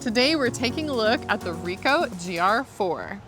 Today we're taking a look at the RICOH GR IV.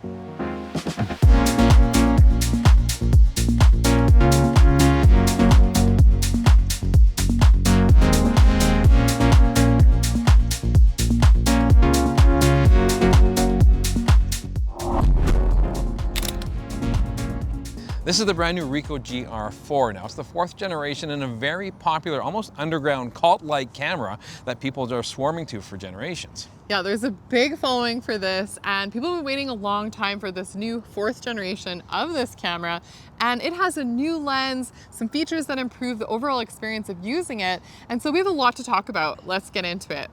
This is the brand new RICOH GR IV. Now, it's the 4th generation and a very popular, almost underground cult-like camera that people are swarming to for generations. Yeah, there's a big following for this, and people have been waiting a long time for this new 4th generation of this camera. And it has a new lens, some features that improve the overall experience of using it. And so we have a lot to talk about. Let's get into it.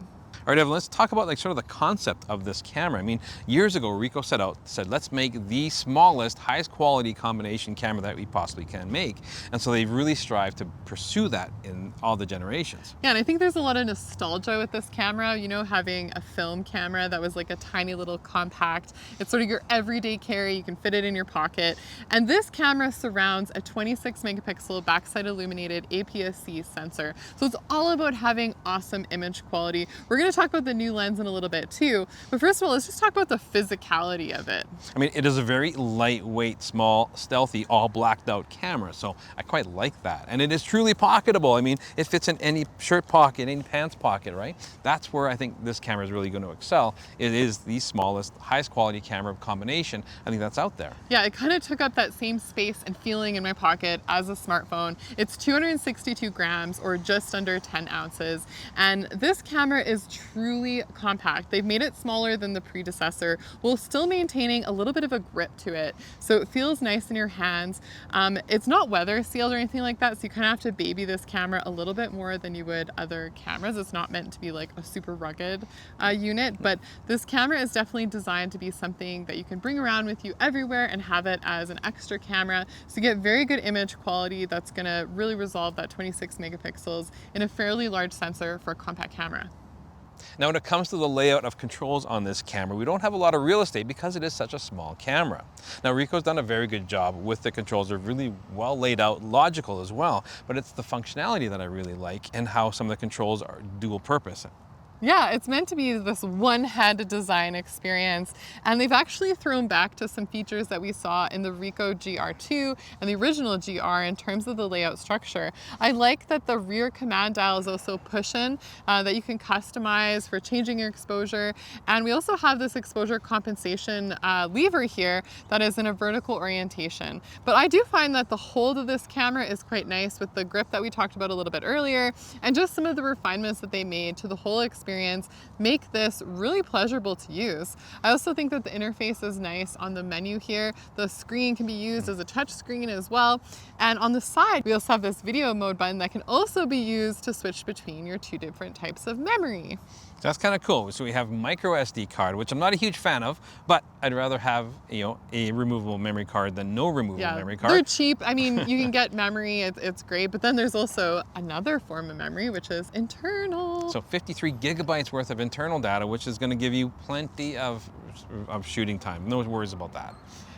All right, Evan, let's talk about sort of the concept of this camera. I mean, years ago, RICOH said, let's make the smallest, highest quality combination camera that we possibly can make. And so they really strive to pursue that in all the generations. Yeah, and I think there's a lot of nostalgia with this camera, you know, having a film camera that was like a tiny little compact. It's sort of your everyday carry, you can fit it in your pocket. And this camera surrounds a 26 megapixel backside illuminated APS-C sensor. So it's all about having awesome image quality. We're going to talk about the new lens in a little bit too, but first of all, let's just talk about the physicality of it. I mean, it is a very lightweight, small, stealthy, all blacked out camera, so I quite like that. And it is truly pocketable. I mean, it fits in any shirt pocket, any pants pocket, right? That's where I think this camera is really going to excel. It is the smallest, highest quality camera combination I think that's out there. Yeah, it kind of took up that same space and feeling in my pocket as a smartphone. It's 262 grams or just under 10 ounces. And this camera is truly compact. They've made it smaller than the predecessor while still maintaining a little bit of a grip to it. So it feels nice in your hands. It's not weather sealed or anything like that, so you kind of have to baby this camera a little bit more than you would other cameras. It's not meant to be like a super rugged unit, but this camera is definitely designed to be something that you can bring around with you everywhere and have it as an extra camera. So you get very good image quality that's gonna really resolve that 26 megapixels in a fairly large sensor for a compact camera. Now, when it comes to the layout of controls on this camera, we don't have a lot of real estate because it is such a small camera. Now, RICOH's done a very good job with the controls. They're really well laid out, logical as well, but it's the functionality that I really like and how some of the controls are dual purpose. Yeah, it's meant to be this one-head design experience, and they've actually thrown back to some features that we saw in the RICOH GR2 and the original GR in terms of the layout structure. I like that the rear command dial is also push-in that you can customize for changing your exposure, and we also have this exposure compensation lever here that is in a vertical orientation. But I do find that the hold of this camera is quite nice with the grip that we talked about a little bit earlier, and just some of the refinements that they made to the whole experience make this really pleasurable to use. I also think that the interface is nice on the menu here. The screen can be used as a touch screen as well. And on the side, we also have this video mode button that can also be used to switch between your two different types of memory. So that's kind of cool. So we have micro SD card, which I'm not a huge fan of, but I'd rather have, you know, a removable memory card than no removable memory card. They're cheap. I mean, you can get memory, it's great, but then there's also another form of memory, which is internal. So 53 gigabytes worth of internal data, which is going to give you plenty of shooting time. No worries about that.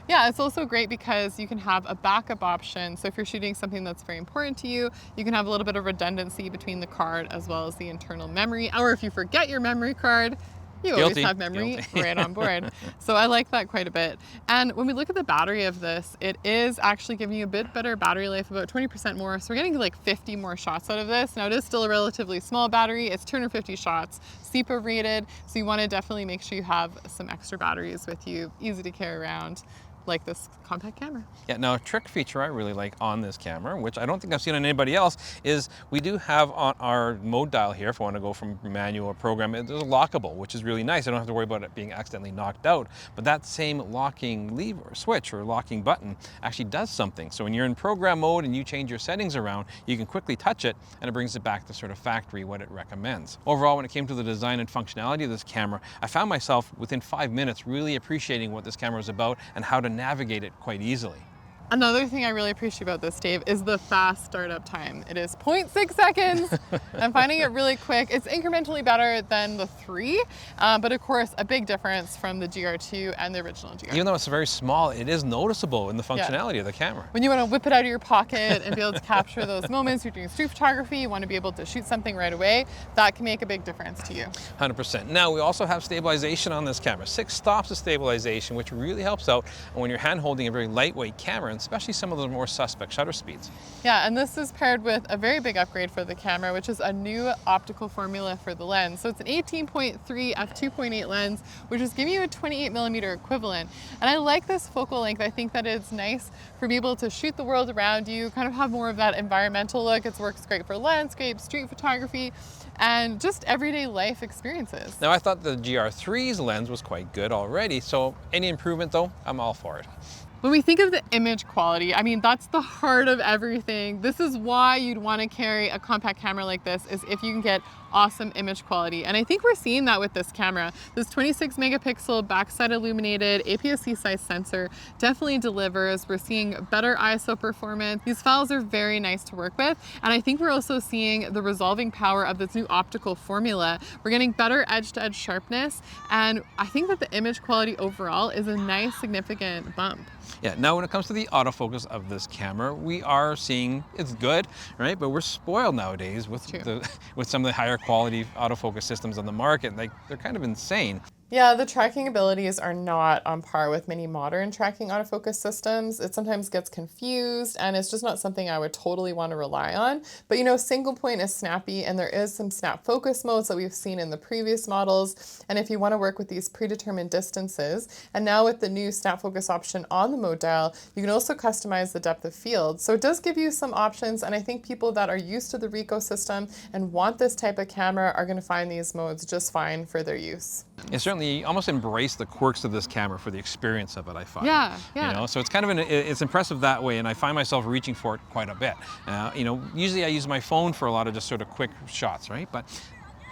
Yeah, it's also great because you can have a backup option. So if you're shooting something that's very important to you, you can have a little bit of redundancy between the card as well as the internal memory. Or if you forget your memory card, you always have memory right on board. So I like that quite a bit. And when we look at the battery of this, it is actually giving you a bit better battery life, about 20% more. So we're getting like 50 more shots out of this. Now it is still a relatively small battery. It's 250 shots, SEPA rated. So you want to definitely make sure you have some extra batteries with you, easy to carry around, like this compact camera. Yeah, now a trick feature I really like on this camera, which I don't think I've seen on anybody else, is we do have on our mode dial here, if I want to go from manual or program, there's a lockable, which is really nice. I don't have to worry about it being accidentally knocked out, but that same locking lever or switch or locking button actually does something. So when you're in program mode and you change your settings around, you can quickly touch it and it brings it back to sort of factory what it recommends. Overall, when it came to the design and functionality of this camera, I found myself within 5 minutes really appreciating what this camera is about and how to navigate it quite easily. Another thing I really appreciate about this, Dave, is the fast startup time. It is 0.6 seconds. I'm finding it really quick. It's incrementally better than the 3, but of course, a big difference from the GR2 and the original GR. Even though it's very small, it is noticeable in the functionality of the camera. When you want to whip it out of your pocket and be able to capture those moments, you're doing street photography, you want to be able to shoot something right away, that can make a big difference to you. 100%. Now, we also have stabilization on this camera. 6 stops of stabilization, which really helps out when you're hand holding a very lightweight camera, and especially some of the more suspect shutter speeds. Yeah, and this is paired with a very big upgrade for the camera, which is a new optical formula for the lens. So it's an 18.3 f2.8 lens, which is giving you a 28mm equivalent. And I like this focal length. I think that it's nice for being able to shoot the world around you, kind of have more of that environmental look. It works great for landscape, street photography, and just everyday life experiences. Now, I thought the GR3's lens was quite good already, so any improvement though, I'm all for it. When we think of the image quality, I mean, that's the heart of everything. This is why you'd want to carry a compact camera like this, is if you can get awesome image quality. And I think we're seeing that with this camera. This 26 megapixel backside illuminated APS-C size sensor definitely delivers. We're seeing better ISO performance. These files are very nice to work with. And I think we're also seeing the resolving power of this new optical formula. We're getting better edge-to-edge sharpness. And I think that the image quality overall is a nice significant bump. Yeah, now when it comes to the autofocus of this camera, we are seeing it's good, right? But we're spoiled nowadays with with some of the higher quality autofocus systems on the market. Like, they're kind of insane. Yeah, the tracking abilities are not on par with many modern tracking autofocus systems. It sometimes gets confused, and it's just not something I would totally want to rely on. But you know, single point is snappy, and there is some snap focus modes that we've seen in the previous models. And if you want to work with these predetermined distances, and now with the new snap focus option on the mode dial, you can also customize the depth of field. So it does give you some options, and I think people that are used to the RICOH system and want this type of camera are going to find these modes just fine for their use. It certainly almost embraced the quirks of this camera for the experience of it, I find. Yeah. You know, so it's kind of it's impressive that way, and I find myself reaching for it quite a bit. You know, usually I use my phone for a lot of just sort of quick shots, right? But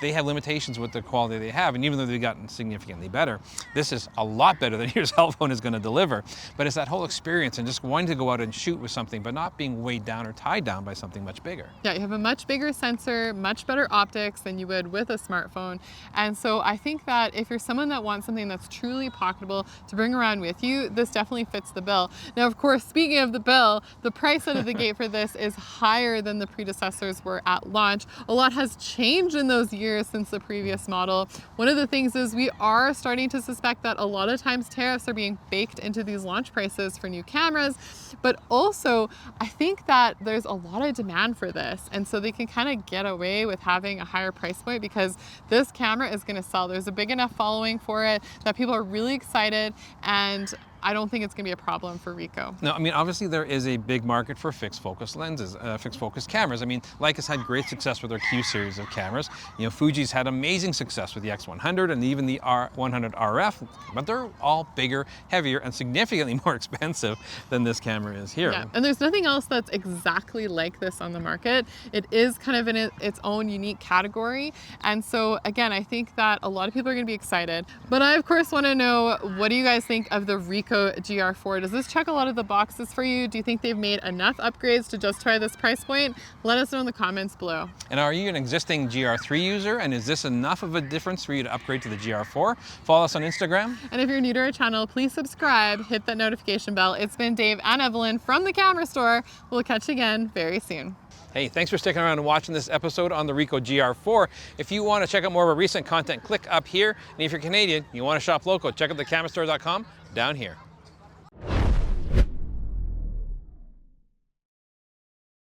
they have limitations with the quality they have, and even though they've gotten significantly better, this is a lot better than your cell phone is going to deliver. But it's that whole experience and just wanting to go out and shoot with something, but not being weighed down or tied down by something much bigger. Yeah, you have a much bigger sensor, much better optics than you would with a smartphone. And so I think that if you're someone that wants something that's truly pocketable to bring around with you, this definitely fits the bill. Now, of course, speaking of the bill, the price out of the gate for this is higher than the predecessors were at launch. A lot has changed in those years since the previous model. One of the things is we are starting to suspect that a lot of times tariffs are being baked into these launch prices for new cameras, but also I think that there's a lot of demand for this, and so they can kind of get away with having a higher price point because this camera is going to sell. There's a big enough following for it that people are really excited, and I don't think it's going to be a problem for RICOH. No, I mean, obviously there is a big market for fixed focus lenses, fixed focus cameras. I mean, Leicos had great success with their Q series of cameras. You know, Fuji's had amazing success with the X100 and even the R100 RF, but they're all bigger, heavier, and significantly more expensive than this camera is here. Yeah, and there's nothing else that's exactly like this on the market. It is kind of in its own unique category. And so again, I think that a lot of people are going to be excited. But I, of course, want to know, what do you guys think of the RICOH GR IV? Does this check a lot of the boxes for you? Do you think they've made enough upgrades to justify this price point? Let us know in the comments below. And are you an existing GR3 user, and is this enough of a difference for you to upgrade to the GR4? Follow us on Instagram. And if you're new to our channel, please subscribe, hit that notification bell. It's been Dave and Evelyn from the Camera Store. We'll catch you again very soon. Hey, thanks for sticking around and watching this episode on the RICOH GR4. If you want to check out more of our recent content, click up here. And if you're Canadian, you want to shop local, check out thecamerastore.com down here.